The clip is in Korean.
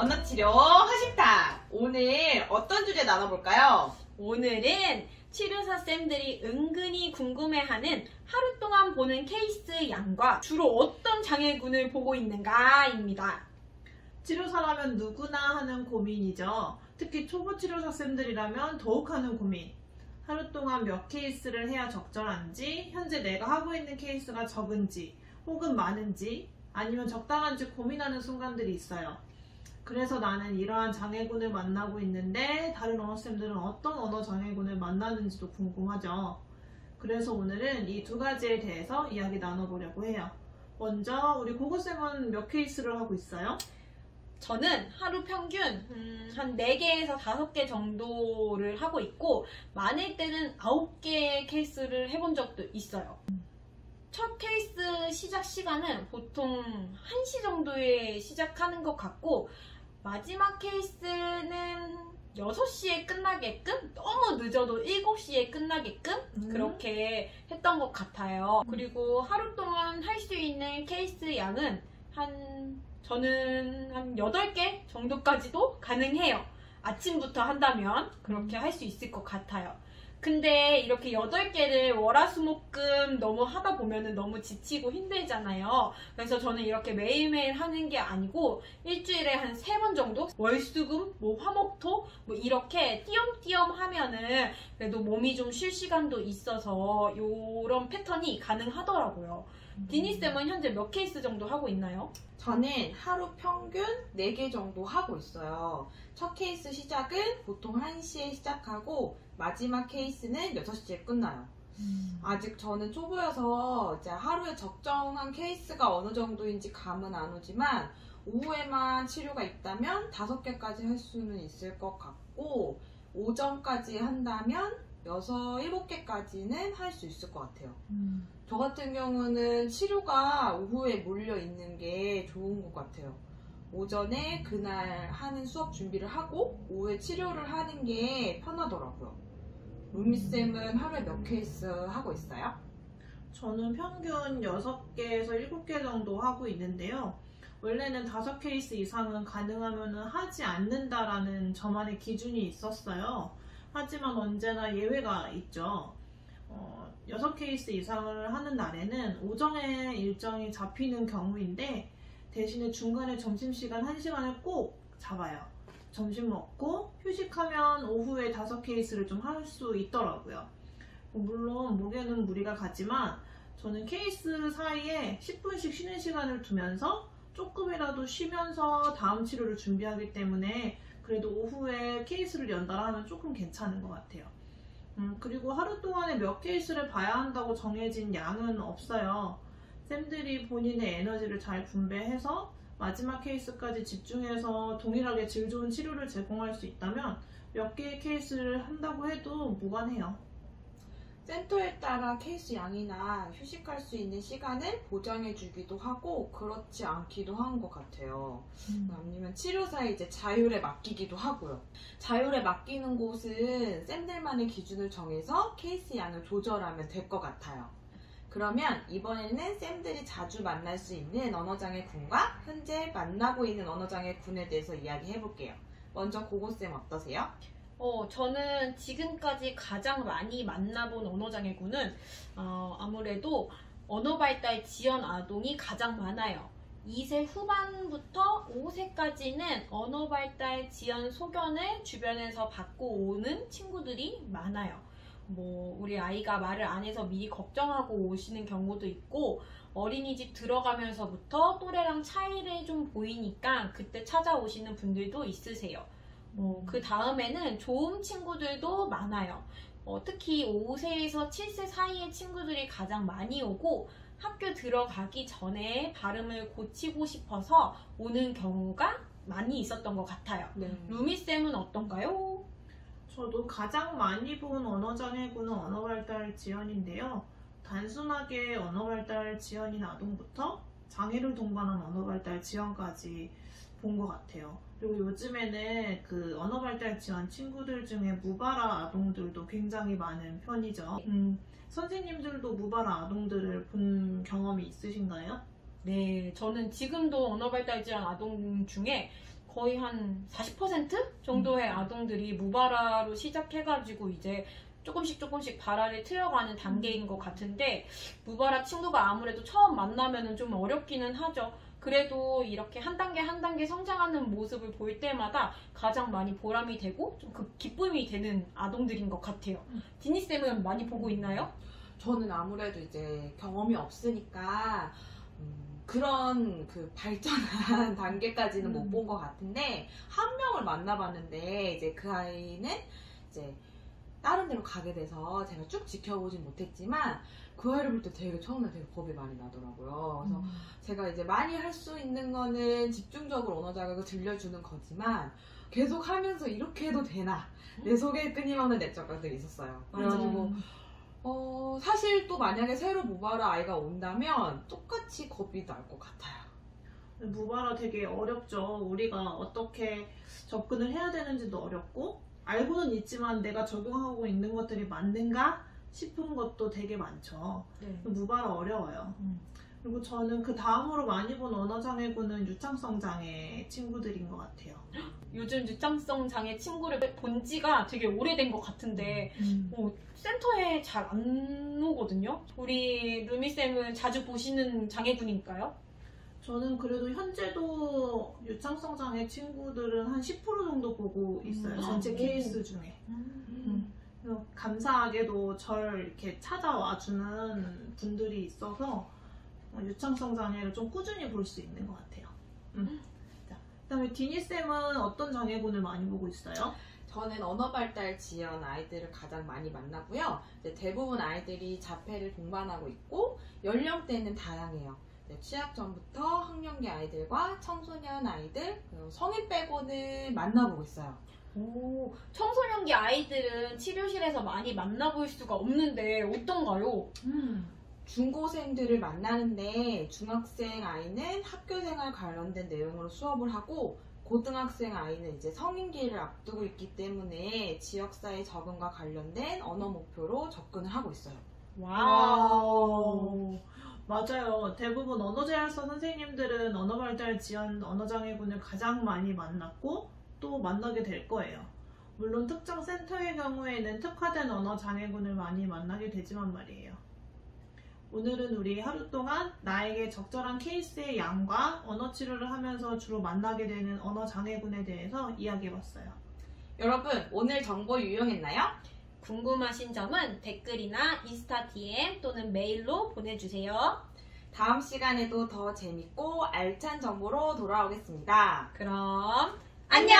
언어치료 하심탑! 오늘 어떤 주제 나눠볼까요? 오늘은 치료사 쌤들이 은근히 궁금해하는 하루 동안 보는 케이스 양과 주로 어떤 장애군을 보고 있는가입니다. 치료사라면 누구나 하는 고민이죠. 특히 초보 치료사 쌤들이라면 더욱 하는 고민. 하루 동안 몇 케이스를 해야 적절한지, 현재 내가 하고 있는 케이스가 적은지, 혹은 많은지, 아니면 적당한지 고민하는 순간들이 있어요. 그래서 나는 이러한 장애군을 만나고 있는데 다른 언어쌤들은 어떤 언어 장애군을 만나는지도 궁금하죠. 그래서 오늘은 이 두 가지에 대해서 이야기 나눠보려고 해요. 먼저 우리 고고쌤은 몇 케이스를 하고 있어요? 저는 하루 평균 한 4개에서 5개 정도를 하고 있고 많을 때는 9개 케이스를 해본 적도 있어요. 첫 케이스 시작 시간은 보통 1시 정도에 시작하는 것 같고 마지막 케이스는 6시에 끝나게끔, 너무 늦어도 7시에 끝나게끔 그렇게 했던 것 같아요. 그리고 하루 동안 할 수 있는 케이스 양은 저는 한 8개 정도까지도 가능해요. 아침부터 한다면 그렇게 할 수 있을 것 같아요. 근데 이렇게 8개를 월화수목금 너무 하다 보면은 너무 지치고 힘들잖아요. 그래서 저는 이렇게 매일매일 하는 게 아니고 일주일에 한 3번 정도? 월수금, 화목토 이렇게 띄엄띄엄 하면은 그래도 몸이 좀 쉴 시간도 있어서 요런 패턴이 가능하더라고요. 디니쌤은 현재 몇 케이스 정도 하고 있나요? 저는 하루 평균 4개 정도 하고 있어요. 첫 케이스 시작은 보통 1시에 시작하고 마지막 케이스는 6시에 끝나요. 아직 저는 초보여서 이제 하루에 적정한 케이스가 어느 정도인지 감은 안 오지만 오후에만 치료가 있다면 5개까지 할 수는 있을 것 같고 오전까지 한다면 7개까지는 할 수 있을 것 같아요. 저 같은 경우는 치료가 오후에 몰려 있는 게 좋은 것 같아요. 오전에 그날 하는 수업 준비를 하고 오후에 치료를 하는 게 편하더라고요. 루미쌤은 하루에 몇 케이스 하고 있어요? 저는 평균 6개에서 7개 정도 하고 있는데요. 원래는 5케이스 이상은 가능하면 하지 않는다라는 저만의 기준이 있었어요. 하지만 언제나 예외가 있죠. 6케이스 이상을 하는 날에는 오전에 일정이 잡히는 경우인데 대신에 중간에 점심시간 1시간을 꼭 잡아요. 점심 먹고 휴식하면 오후에 5케이스를 좀 할 수 있더라고요. 물론 목에는 무리가 가지만 저는 케이스 사이에 10분씩 쉬는 시간을 두면서 조금이라도 쉬면서 다음 치료를 준비하기 때문에 그래도 오후에 케이스를 연달아 하면 조금 괜찮은 것 같아요. 그리고 하루 동안에 몇 케이스를 봐야 한다고 정해진 양은 없어요. 쌤들이 본인의 에너지를 잘 분배해서 마지막 케이스까지 집중해서 동일하게 질 좋은 치료를 제공할 수 있다면 몇 개의 케이스를 한다고 해도 무관해요. 센터에 따라 케이스 양이나 휴식할 수 있는 시간을 보장해 주기도 하고 그렇지 않기도 한 것 같아요. 아니면 치료사의 이제 자율에 맡기기도 하고요. 자율에 맡기는 곳은 쌤들만의 기준을 정해서 케이스 양을 조절하면 될 것 같아요. 그러면 이번에는 쌤들이 자주 만날 수 있는 언어장애군과 현재 만나고 있는 언어장애군에 대해서 이야기해 볼게요. 먼저 고고쌤 어떠세요? 저는 지금까지 가장 많이 만나본 언어장애군은 아무래도 언어발달 지연 아동이 가장 많아요. 2세 후반부터 5세까지는 언어발달 지연 소견을 주변에서 받고 오는 친구들이 많아요. 우리 아이가 말을 안 해서 미리 걱정하고 오시는 경우도 있고 어린이집 들어가면서부터 또래랑 차이를 좀 보이니까 그때 찾아오시는 분들도 있으세요. 그 다음에는 좋은 친구들도 많아요. 특히 5세에서 7세 사이의 친구들이 가장 많이 오고 학교 들어가기 전에 발음을 고치고 싶어서 오는 경우가 많이 있었던 것 같아요. 루미쌤은 어떤가요? 저도 가장 많이 본 언어장애군은 언어발달 지연인데요. 단순하게 언어발달 지연인 아동부터 장애를 동반한 언어발달 지연까지 본 것 같아요. 그리고 요즘에는 그 언어발달 지연 친구들 중에 무발화 아동들도 굉장히 많은 편이죠. 선생님들도 무발화 아동들을 본 경험이 있으신가요? 네, 저는 지금도 언어발달 지연 아동 중에 거의 한 40% 정도의 아동들이 무발화로 시작해가지고 이제 조금씩 발화를 트여가는 단계인 것 같은데, 무발화 친구가 아무래도 처음 만나면은 좀 어렵기는 하죠. 그래도 이렇게 한 단계 성장하는 모습을 볼 때마다 가장 많이 보람이 되고 좀 그 기쁨이 되는 아동들인 것 같아요. 디니쌤은 많이 보고 있나요? 저는 아무래도 이제 경험이 없으니까 그런 그 발전한 단계까지는 못 본 것 같은데, 한 명을 만나봤는데 이제 그 아이는 이제 다른 데로 가게 돼서 제가 쭉 지켜보진 못했지만 그 아이를 볼 때 처음에 되게 겁이 많이 나더라고요. 그래서 제가 이제 많이 할 수 있는 거는 집중적으로 언어 자극을 들려주는 거지만 계속 하면서 이렇게 해도 되나? 내 속에 끊임없는 내적들이 있었어요. 그래가지고 사실 또 만약에 새로 무발화 아이가 온다면 똑같이 겁이 날 것 같아요. 무발화 되게 어렵죠. 우리가 어떻게 접근을 해야 되는지도 어렵고, 알고는 있지만 내가 적용하고 있는 것들이 맞는가 싶은 것도 되게 많죠. 네. 무발화 어려워요. 그리고 저는 그 다음으로 많이 본 언어장애군은 유창성 장애 친구들인 것 같아요. 요즘 유창성 장애 친구를 본 지가 되게 오래된 것 같은데 센터에 잘 안 오거든요. 우리 루미쌤은 자주 보시는 장애군인가요? 저는 그래도 현재도 유창성 장애 친구들은 한 10% 정도 보고 있어요. 전체 케이스 중에. 그래서 감사하게도 절 이렇게 찾아와주는 분들이 있어서 유창성 장애를 좀 꾸준히 볼 수 있는 것 같아요. 자, 그다음에 디니쌤은 어떤 장애군을 많이 보고 있어요? 저는 언어 발달 지연 아이들을 가장 많이 만나고요. 이제 대부분 아이들이 자폐를 동반하고 있고 연령대는 다양해요. 취약전부터 학령기 아이들과 청소년 아이들, 그리고 성인 빼고는 만나보고 있어요. 오, 청소년기 아이들은 치료실에서 많이 만나볼 수가 없는데 어떤가요? 중고생들을 만나는데 중학생 아이는 학교생활 관련된 내용으로 수업을 하고, 고등학생 아이는 이제 성인기를 앞두고 있기 때문에 지역사회 적응과 관련된 언어 목표로 접근을 하고 있어요. 와우. 맞아요. 대부분 언어재활서 선생님들은 언어발달 지연 언어장애군을 가장 많이 만났고 또 만나게 될 거예요. 물론 특정 센터의 경우에는 특화된 언어장애군을 많이 만나게 되지만 말이에요. 오늘은 우리 하루 동안 나에게 적절한 케이스의 양과 언어 치료를 하면서 주로 만나게 되는 언어장애군에 대해서 이야기해봤어요. 여러분, 오늘 정보 유용했나요? 궁금하신 점은 댓글이나 인스타 DM 또는 메일로 보내주세요. 다음 시간에도 더 재밌고 알찬 정보로 돌아오겠습니다. 그럼 안녕!